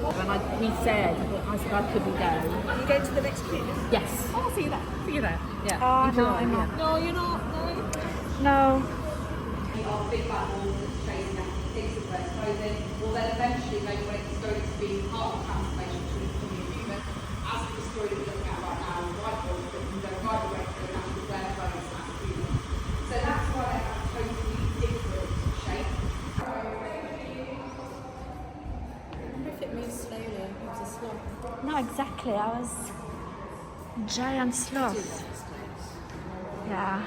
And we said, I said I could be there. Are you going to the next year? Yes. Oh, see you there. See you there. Yeah. Oh, In no, July, I'm yeah. not. No, you're not. No. No. Our big bad walls and training and things of that. So then, well, then eventually they want the story to be part of the transformation to becoming a human, as the story that we're looking at right now, white walls that can go right the way to the natural their bones as a human. So that's why they have totally different shape. If it moves slowly, it moves a sloth. No, exactly. I was giant sloth. Yeah.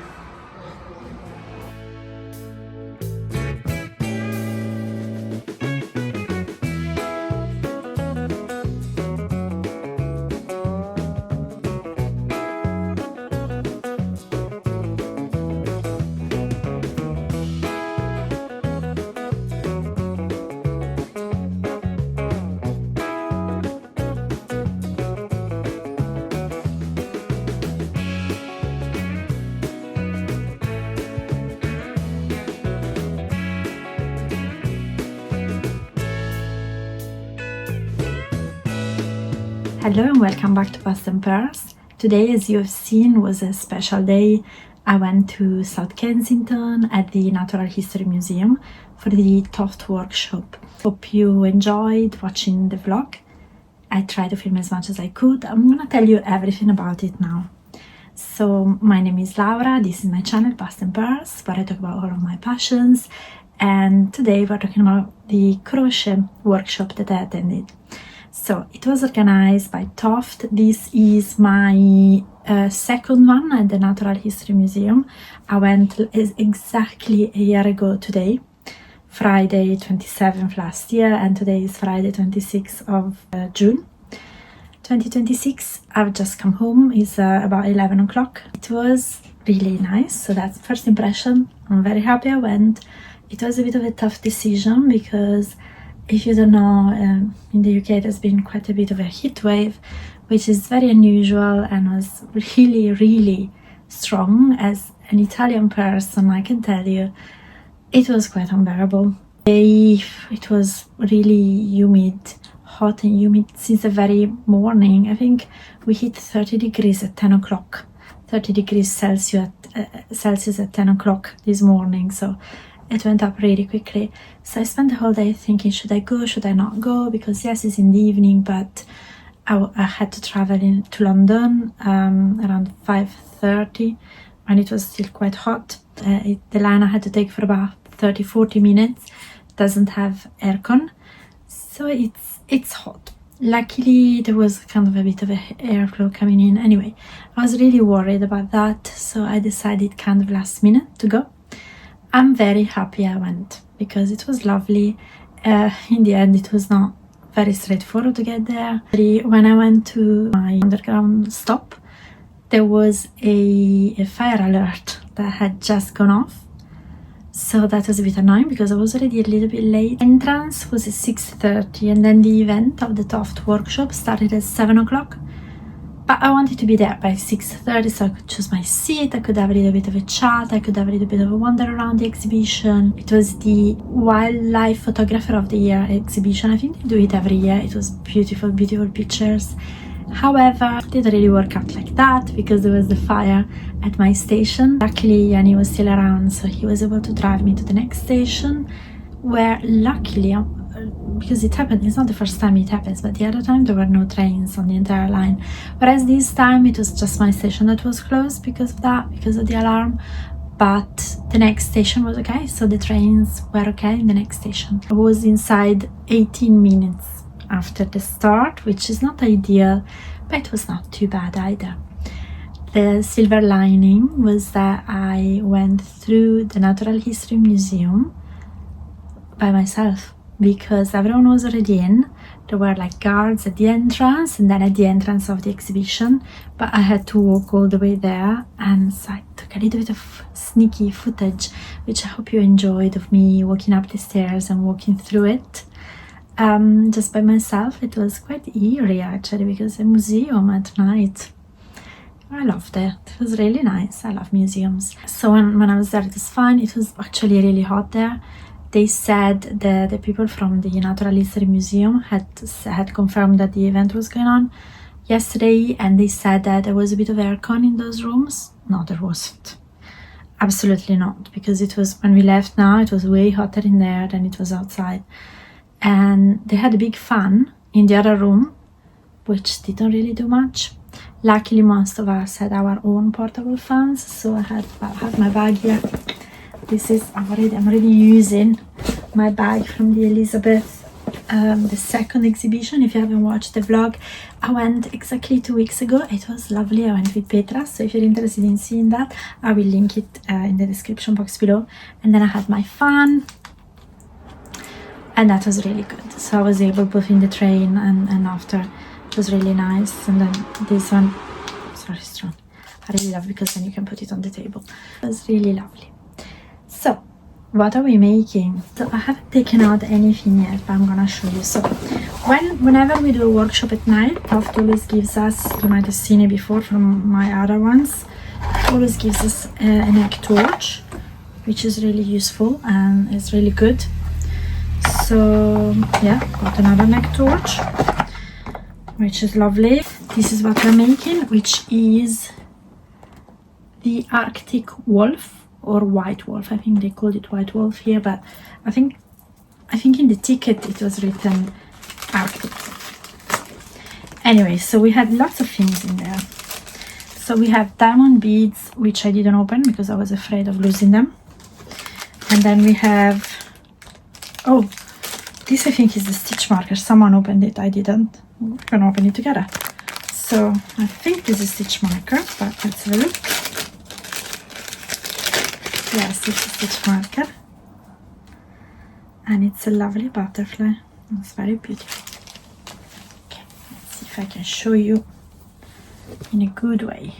Hello and welcome back to Past and Pearls. Today, as you have seen, was a special day. I went to South Kensington at the Natural History Museum for the Toft workshop. Hope you enjoyed watching the vlog. I tried to film as much as I could. I'm gonna tell you everything about it now. So my name is Laura, this is my channel Past and Pearls, where I talk about all of my passions, and today we're talking about the crochet workshop that I attended. So it was organized by Toft. This is my second one at the Natural History Museum. I went exactly a year ago today, Friday 27th last year, and today is Friday 26th of June 2026. I've just come home. It's about 11 o'clock. It was really nice, so that's first impression. I'm very happy I went. It was a bit of a tough decision because if you don't know, in the UK there's been quite a bit of a heat wave, which is very unusual and was really strong. As an Italian person, I can tell you, it was quite unbearable. It was really humid, hot and humid since the very morning. I think we hit 30 degrees at 10 o'clock, 30 degrees Celsius at 10 o'clock this morning. So it went up really quickly. So I spent the whole day thinking, should I go, should I not go? Because yes, it's in the evening, but I had to travel to London around 5:30 when it was still quite hot. The line I had to take for about 30-40 minutes doesn't have aircon, so it's hot. Luckily there was kind of a bit of a airflow coming in. Anyway, I was really worried about that, so I decided kind of last minute to go. I'm very happy I went because it was lovely. In the end, it was not very straightforward to get there. When I went to my underground stop, there was a fire alert that had just gone off. So that was a bit annoying because I was already a little bit late. Entrance was at 6:30 and then the event of the Toft workshop started at 7 o'clock. But I wanted to be there by 6:30 so I could choose my seat, I could have a little bit of a chat, I could have a little bit of a wander around the exhibition. It was the Wildlife Photographer of the Year exhibition. I think they do it every year. It was beautiful pictures. However, it didn't really work out like that because there was the fire at my station. Luckily, Yanni was still around, so he was able to drive me to the next station, where luckily, because it happened, it's not the first time it happens, but the other time there were no trains on the entire line, whereas this time it was just my station that was closed because of the alarm. But the next station was okay, so the trains were okay in the next station. I was inside 18 minutes after the start, which is not ideal, but it was not too bad either. The silver lining was that I went through the Natural History Museum by myself, because everyone was already in. There were like guards at the entrance and then at the entrance of the exhibition, but I had to walk all the way there, and so I took a little bit of sneaky footage, which I hope you enjoyed, of me walking up the stairs and walking through it just by myself. It was quite eerie actually, because a museum at night, I loved it. It was really nice. I love museums. So when I was there, it was fine. It was actually really hot there. they said that the people from the Natural History Museum had confirmed that the event was going on yesterday, and they said that there was a bit of aircon in those rooms. No, there wasn't. Absolutely not, because it was, when we left now, it was way hotter in there than it was outside. And they had a big fan in the other room, which didn't really do much. Luckily, most of us had our own portable fans, so I have my bag here. This is I'm already using my bag from the Elizabeth the second exhibition. If you haven't watched the vlog, I went exactly 2 weeks ago. It was lovely. I went with Petra, so if you're interested in seeing that, I will link it in the description box below. And then I had my fan, and that was really good. So I was able, both in the train and after, it was really nice. And then this one, sorry, strong, I really love, because then you can put it on the table. It was really lovely. So what are we making? So I haven't taken out anything yet, but I'm gonna show you. So whenever we do a workshop at night, Toft always gives us, you might have seen it before from my other ones, always gives us an egg torch, which is really useful and it's really good. So yeah, got another neck torch, which is lovely. This is what we're making, which is the Arctic wolf, or white wolf. I think they called it white wolf here, but I think in the ticket it was written Arctic. Anyway, so we had lots of things in there. So we have diamond beads, which I didn't open because I was afraid of losing them. And then we have, oh, this I think is the stitch marker. Someone opened it, I didn't. We're gonna open it together. So I think this is stitch marker, but let's have a look. Yes, it's a stitch marker, and it's a lovely butterfly. It's very beautiful. Okay, let's see if I can show you in a good way.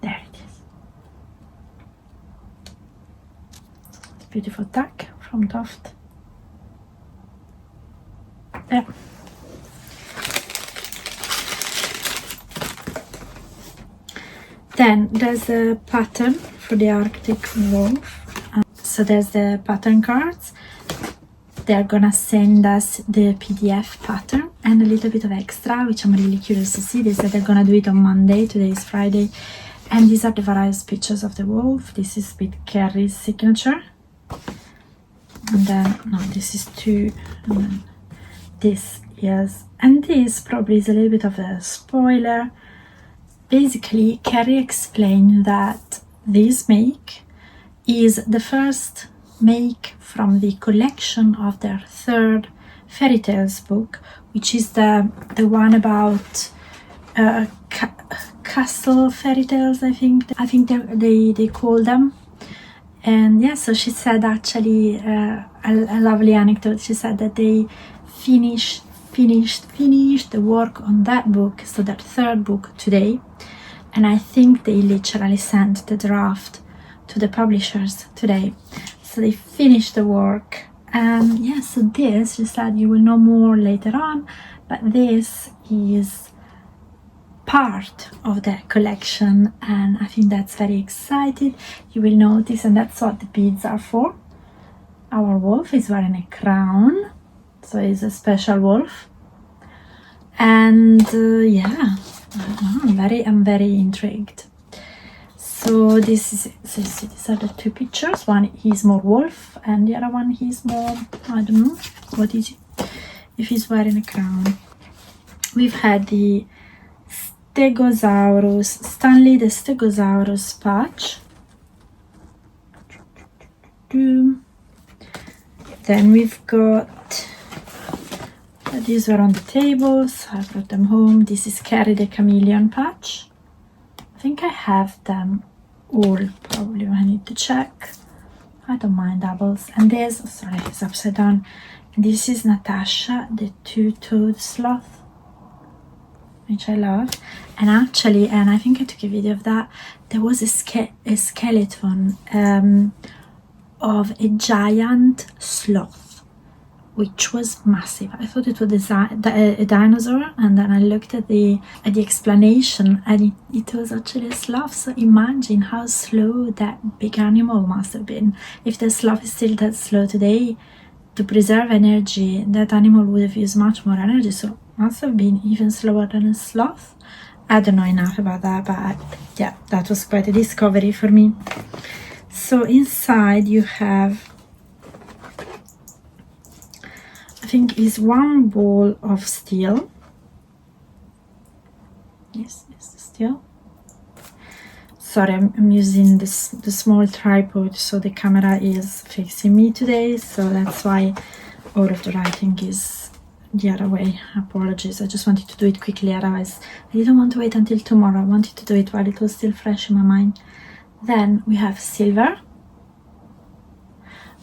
There it is. It's a beautiful tag from Toft. There. Then there's a pattern for the Arctic wolf. So there's the pattern cards. They're gonna send us the PDF pattern and a little bit of extra, which I'm really curious to see. They said they're gonna do it on Monday. Today is Friday. And these are the various pictures of the wolf. This is with Carrie's signature. And then, no, this is two. And then this, yes. And this probably is a little bit of a spoiler. Basically, Carrie explained that this make is the first make from the collection of their third Fairytales book, which is the one about castle fairy tales, I think they call them. And yeah, so she said actually a lovely anecdote. She said that they finished the work on that book, so that third book, today, and I think they literally sent the draft to the publishers today. So they finished the work, and yeah, so this, she said, you will know more later on, but this is part of the collection, and I think that's very exciting. You will notice, and that's what the beads are for. Our wolf is wearing a crown, so it's a special wolf. And yeah, I'm very intrigued. So this is, so these are the two pictures. One he's more wolf, and the other one he's more, I don't know, what is it, if he's wearing a crown. We've had the Stegosaurus, Stanley the Stegosaurus patch. Then we've got, these were on the table, so I brought them home. This is Carrie the Chameleon patch. I think I have them all, probably I need to check. I don't mind doubles. And this, sorry, it's upside down. And this is Natasha, the two-toed sloth, which I love. And actually, and I think I took a video of that, there was a skeleton of a giant sloth, which was massive. I thought it was a dinosaur, and then I looked at the explanation, and it was actually a sloth. So imagine how slow that big animal must have been. If the sloth is still that slow today, to preserve energy, that animal would have used much more energy, so must have been even slower than a sloth. I don't know enough about that, but yeah, that was quite a discovery for me. So inside you have, I think, is one ball of steel. Yes, it's the steel. Sorry, I'm using the small tripod, so the camera is facing me today, so that's why all of the writing is the other way. Apologies, I just wanted to do it quickly, otherwise I didn't want to wait until tomorrow. I wanted to do it while it was still fresh in my mind. Then we have silver,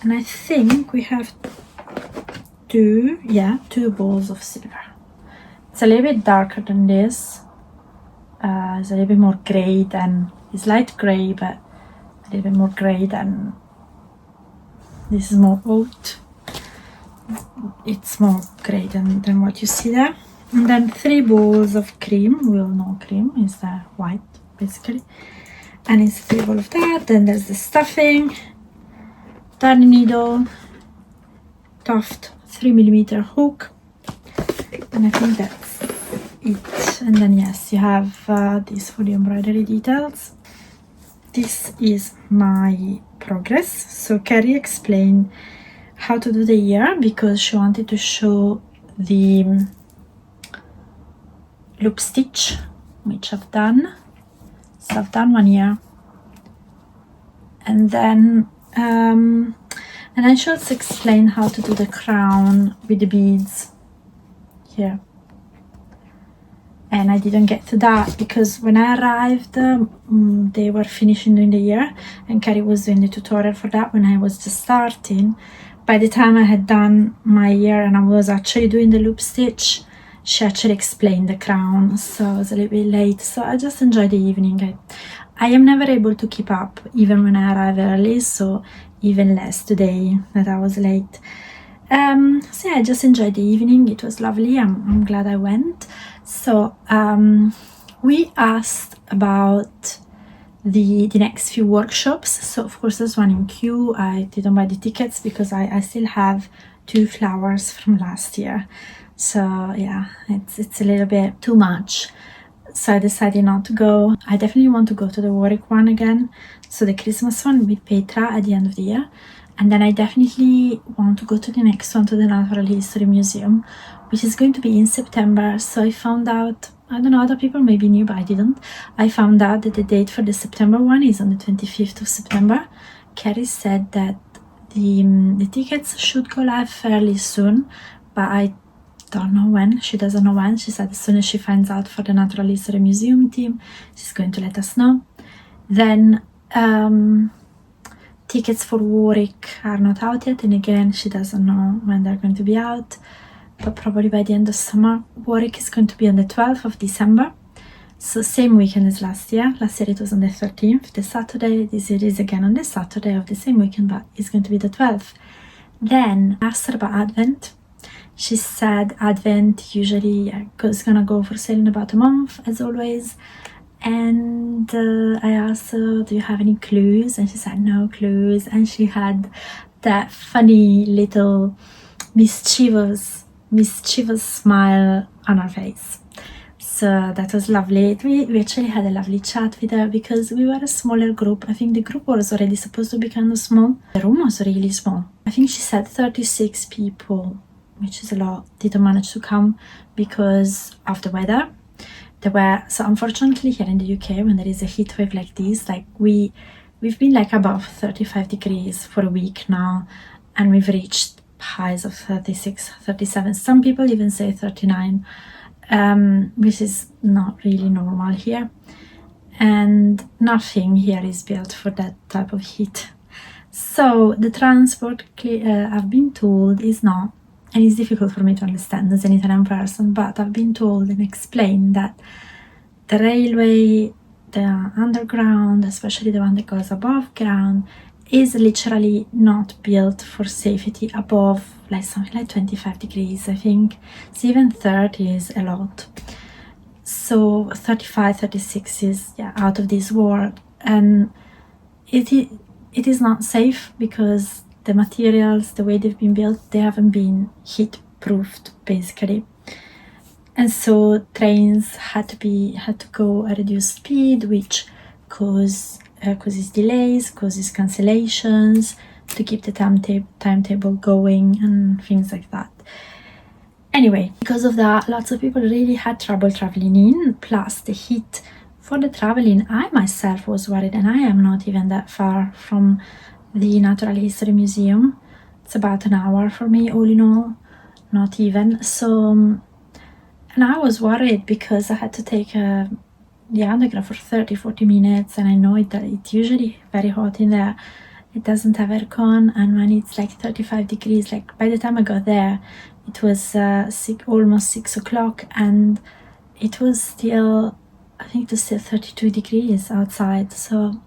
and I think we have two balls of silver. It's a little bit darker than this. It's a little bit more grey than, it's light grey, but a little bit more grey than this. Is more oat. It's more grey than what you see there. And then 3 balls of cream. We all know cream is the white, basically. And it's 3 balls of that. Then there's the stuffing, darning needle, Toft 3mm hook, and I think that's it. And then yes, you have this for the embroidery details. This is my progress. So Carrie explained how to do the ear because she wanted to show the loop stitch, which I've done. So I've done 1 ear, and then I should also explain how to do the crown with the beads here. And I didn't get to that because when I arrived, they were finishing doing the ear, and Carrie was doing the tutorial for that when I was just starting. By the time I had done my ear and I was actually doing the loop stitch, she actually explained the crown, so I was a little bit late. So I just enjoyed the evening. I am never able to keep up, even when I arrive early, so even less today that I was late. So yeah, I just enjoyed the evening. It was lovely. I'm glad I went. So we asked about the next few workshops. So of course there's one in queue. I didn't buy the tickets because I still have 2 flowers from last year. So yeah, it's a little bit too much. So I decided not to go. I definitely want to go to the Warwick one again. So the Christmas one with Petra at the end of the year. And then I definitely want to go to the next one, to the Natural History Museum, which is going to be in September. So I found out, I don't know, other people maybe knew, but I didn't. I found out that the date for the September one is on the 25th of September. Carrie said that the tickets should go live fairly soon, but I don't know when. She doesn't know when. She said as soon as she finds out for the Natural History Museum team, she's going to let us know. Then tickets for Warwick are not out yet, and again, she doesn't know when they're going to be out, but probably by the end of summer. Warwick is going to be on the 12th of December, so same weekend as last year. Last year it was on the 13th, the Saturday. This year is again on the Saturday of the same weekend, but it's going to be the 12th. Then I asked her about Advent. She said Advent usually is gonna go for sale in about a month, as always. And I asked her, do you have any clues? And she said no clues. And she had that funny little mischievous smile on her face. So that was lovely. We actually had a lovely chat with her because we were a smaller group. I think the group was already supposed to be kind of small. The room was really small. I think she said 36 people, which is a lot, didn't manage to come because of the weather. So unfortunately here in the UK, when there is a heat wave like this, like we've been like above 35 degrees for a week now, and we've reached highs of 36, 37. Some people even say 39, which is not really normal here. And nothing here is built for that type of heat. So the transport, I've been told, is not, and it's difficult for me to understand as an Italian person, but I've been told and explained that the railway, the underground, especially the one that goes above ground, is literally not built for safety above like something like 25 degrees, I think. So even 30 is a lot. So 35, 36 is out of this world, and it is not safe because the materials, the way they've been built, they haven't been heat proofed basically. And so trains had to go at reduced speed, which causes delays, causes cancellations, to keep the timetable going and things like that. Anyway, because of that, lots of people really had trouble traveling in, plus the heat for the traveling. I myself was worried, and I am not even that far from the Natural History Museum. It's about an hour for me, all in all, not even. So, and I was worried because I had to take the underground for 30-40 minutes, and I know that it's usually very hot in there. It doesn't have aircon, and when it's like 35 degrees, like by the time I got there, it was almost 6 o'clock, and it was still, I think it was still 32 degrees outside. So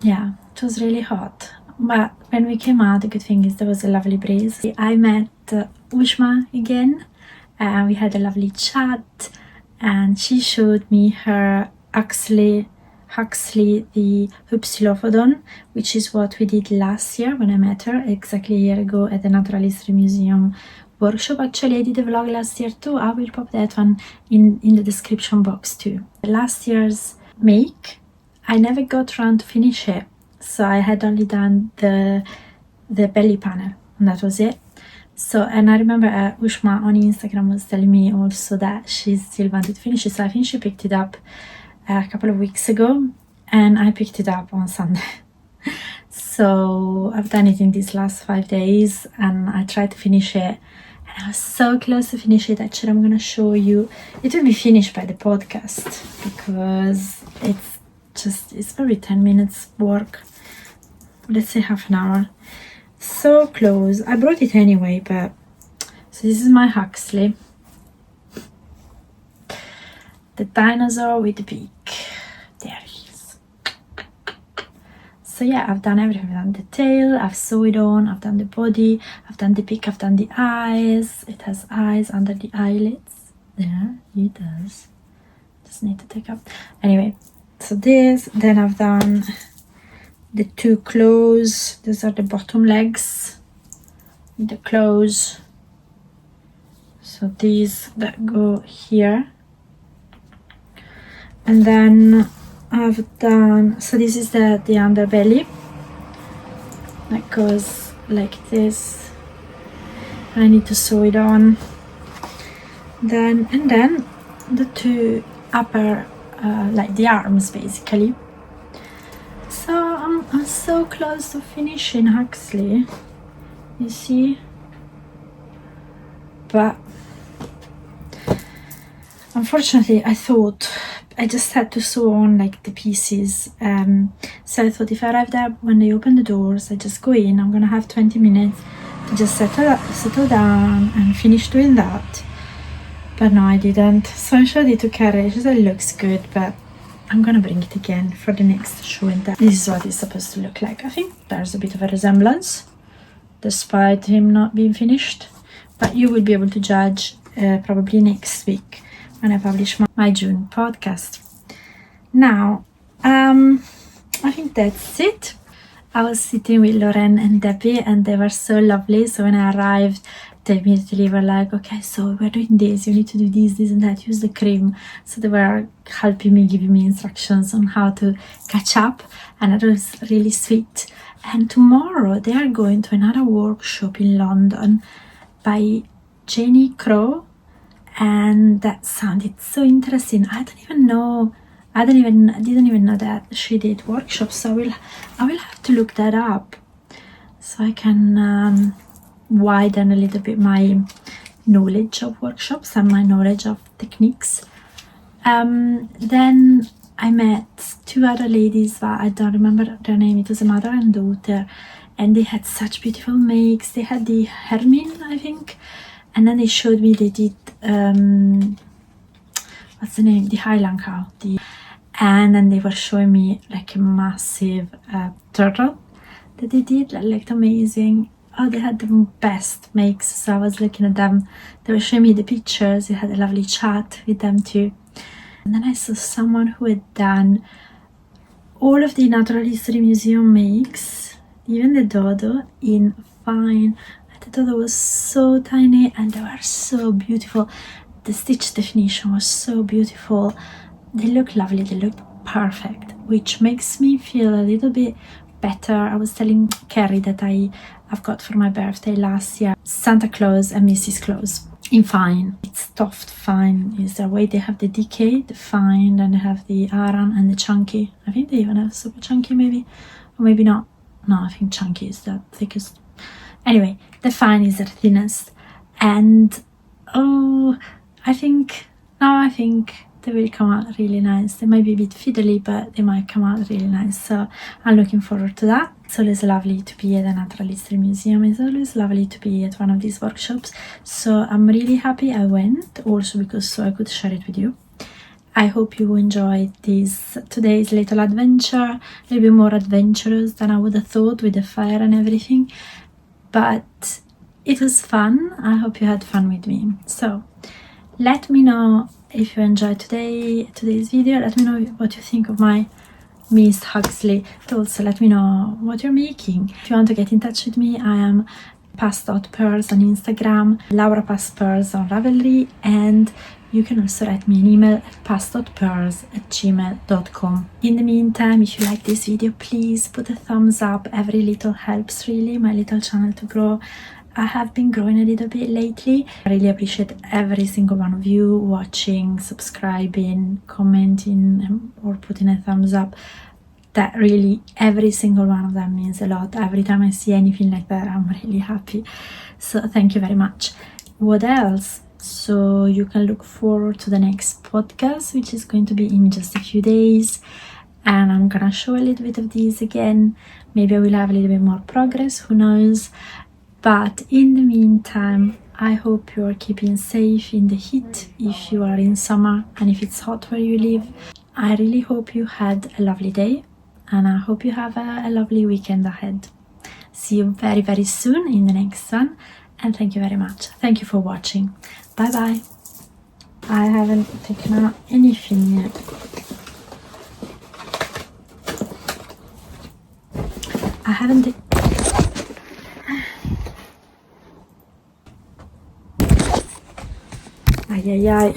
yeah, it was really hot. But when we came out, the good thing is there was a lovely breeze. I met Ushma again, and we had a lovely chat, and she showed me her Huxley the Hypsilophodon, which is what we did last year when I met her, exactly a year ago at the Natural History Museum workshop. Actually, I did a vlog last year too. I will pop that one in the description box too. Last year's make, I never got around to finish it, so I had only done the belly panel, and that was it. So, and I remember Ushma on Instagram was telling me also that she still wanted to finish it, so I think she picked it up a couple of weeks ago, and I picked it up on Sunday. So I've done it in these last 5 days, and I tried to finish it, and I was so close to finish it. Actually, I'm gonna show you. It will be finished by the podcast because it's probably 10 minutes work, let's say half an hour. So close. I brought it anyway, but so this is my Huxley, the dinosaur with the beak. There he is. So yeah, I've done everything. I've done the tail, I've sewed on, I've done the body, I've done the beak, I've done the eyes. It has eyes under the eyelids. There, it does. Just need to take up. Anyway, so this, then I've done the two claws. These are the bottom legs, the claws. So these that go here. And then I've done, so this is the underbelly that goes like this, and I need to sew it on. And then the two upper, like the arms basically. So I'm so close to finishing Huxley, you see, but unfortunately I thought I just had to sew on like the pieces, so I thought if I arrive there when they open the doors, I just go in, I'm gonna have 20 minutes to just settle down and finish doing that. But no, I didn't. So I showed it to Carrie. She said it looks good, but I'm gonna bring it again for the next show and tell. This is what it's supposed to look like. I think there's a bit of a resemblance despite him not being finished, but you will be able to judge probably next week when I publish my June podcast. Now, I think that's it. I was sitting with Lauren and Debbie, and they were so lovely. So when I arrived, they immediately were like, okay, so we're doing this, you need to do this and that, use the cream. So they were helping me, giving me instructions on how to catch up, and it was really sweet. And tomorrow they are going to another workshop in London by Jenny Crow, and that sounded so interesting. I didn't even know that she did workshops, so I will have to look that up so I can widen a little bit my knowledge of workshops and my knowledge of techniques. Then I met two other ladies, but I don't remember their name. It was a mother and daughter, and they had such beautiful makes. They had the Hermine, I think, and then they showed me they did what's the name, the Highland cow, and then they were showing me like a massive turtle. that they did looked amazing. Oh, they had the best makes, so I was looking at them. They were showing me the pictures. We had a lovely chat with them too. And then I saw someone who had done all of the Natural History Museum makes, even the dodo, in fine. The dodo was so tiny and they were so beautiful. The stitch definition was so beautiful. They look lovely, they look perfect, which makes me feel a little bit better. I was telling Carrie that I've got for my birthday last year Santa Claus and Mrs. Claus in fine. It's Toft fine is the way they have the DK, the fine, and they have the Aran and the chunky. I think they even have super chunky maybe, or maybe not. No, I think chunky is the thickest. Anyway, the fine is the thinnest, and oh, I think they will come out really nice. They might be a bit fiddly, but they might come out really nice. So I'm looking forward to that. It's always lovely to be at the Natural History Museum. It's always lovely to be at one of these workshops. So I'm really happy I went, also because so I could share it with you. I hope you enjoyed today's little adventure, a little bit more adventurous than I would have thought with the fire and everything. But it was fun. I hope you had fun with me. So let me know if you enjoyed today's video. Let me know what you think of my Miss Huxley, but also let me know what you're making. If you want to get in touch with me, I am pass.pearls on Instagram, Laura Pass Pearls on Ravelry, and you can also write me an email at pass.pearls@gmail.com. In the meantime, if you like this video, please put a thumbs up. Every little helps really my little channel to grow. I have been growing a little bit lately. I really appreciate every single one of you watching, subscribing, commenting, or putting a thumbs up. That really, every single one of them means a lot. Every time I see anything like that, I'm really happy. So thank you very much. What else? So you can look forward to the next podcast, which is going to be in just a few days. And I'm gonna show a little bit of these again. Maybe I will have a little bit more progress, who knows. But in the meantime, I hope you are keeping safe in the heat if you are in summer and if it's hot where you live. I really hope you had a lovely day, and I hope you have a lovely weekend ahead. See you very, very soon in the next one, and thank you very much. Thank you for watching. Bye bye. I haven't taken out anything yet. I haven't. Ay, ay, ay.